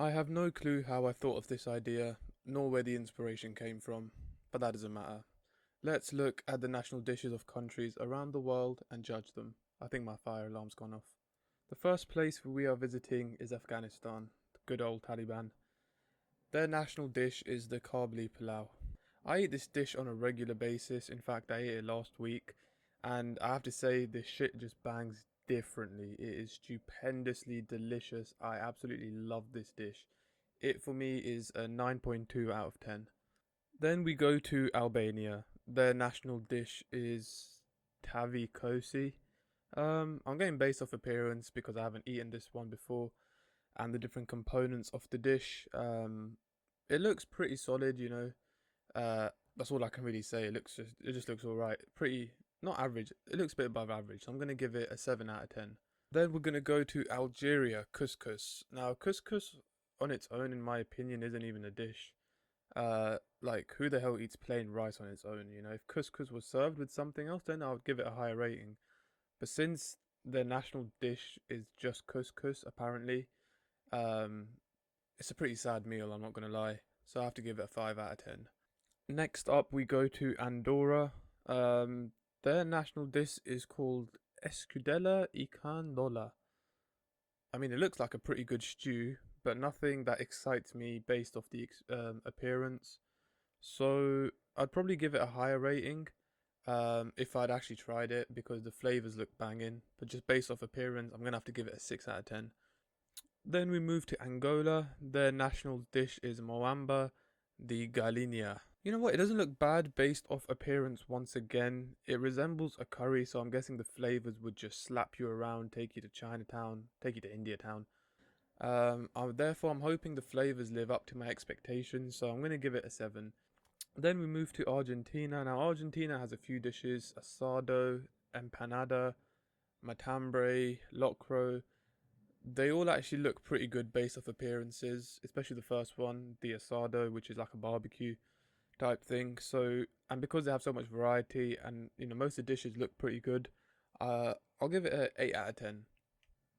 I have no clue how I thought of this idea, nor where the inspiration came from, but that doesn't matter. Let's look at the national dishes of countries around the world and judge them. I think my fire alarm's gone off. The first place we are visiting is Afghanistan, the good old Taliban. Their national dish is the Kabuli Palau. I eat this dish on a regular basis. In fact, I ate it last week, and I have to say this shit just bangs differently. It is stupendously delicious. I absolutely love this dish. It for me is a 9.2 out of 10. Then we go to Albania. Their national dish is tavi kosi. I'm going based off appearance because I haven't eaten this one before, and the different components of the dish. It looks pretty solid, you know. That's all I can really say. It just looks alright. Pretty not average. It looks a bit above average. So I'm gonna give it a 7 out of 10. Then we're gonna go to Algeria, couscous. Now couscous on its own, in my opinion, isn't even a dish. Like who the hell eats plain rice on its own? You know, if couscous was served with something else, then I would give it a higher rating. But since their national dish is just couscous, apparently, um, it's a pretty sad meal. I'm not gonna lie. So I have to give it a 5 out of 10. Next up, we go to Andorra. Their national dish is called Escudella ikan dola. I mean, it looks like a pretty good stew, but nothing that excites me based off the appearance. So I'd probably give it a higher rating if I'd actually tried it because the flavors look banging. But just based off appearance, I'm gonna have to give it a 6 out of 10. Then we move to Angola. Their national dish is moamba de galinha. You know what? It doesn't look bad based off appearance once again. It resembles a curry, so I'm guessing the flavors would just slap you around, take you to Chinatown, take you to India Town. Therefore, I'm hoping the flavors live up to my expectations, so I'm going to give it a 7. Then we move to Argentina. Now, Argentina has a few dishes: asado, empanada, matambre, locro. They all actually look pretty good based off appearances, especially the first one, the asado, which is like a barbecue type thing. So, and because they have so much variety and, you know, most of the dishes look pretty good, I'll give it a 8 out of 10.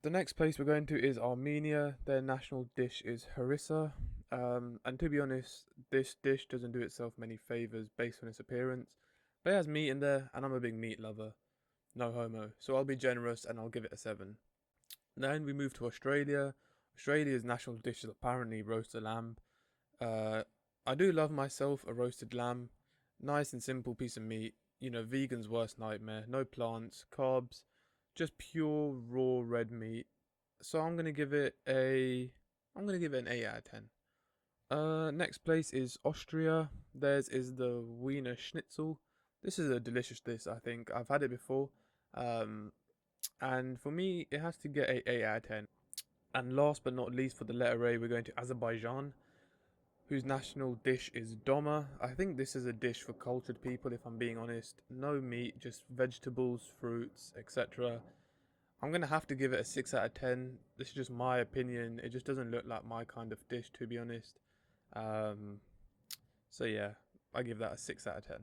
The next place we're going to is Armenia. Their national dish is harissa. And to be honest, this dish doesn't do itself many favors based on its appearance. But it has meat in there, and I'm a big meat lover. No homo. So I'll be generous and I'll give it a 7. Then we move to Australia. Australia's national dish is apparently roasted lamb. I do love myself a roasted lamb. Nice and simple piece of meat. You know, vegan's worst nightmare. No plants, carbs, just pure raw red meat. So I'm gonna give it an 8 out of 10. Next place is Austria. Theirs is the Wiener Schnitzel. This is a delicious dish, I think. I've had it before. And for me, it has to get a 8 out of 10. And last but not least, for the letter A, we're going to Azerbaijan, whose national dish is doma. I think this is a dish for cultured people, if I'm being honest. No meat, just vegetables, fruits, etc. I'm going to have to give it a 6 out of 10. This is just my opinion. It just doesn't look like my kind of dish, to be honest. So yeah, I give that a 6 out of 10.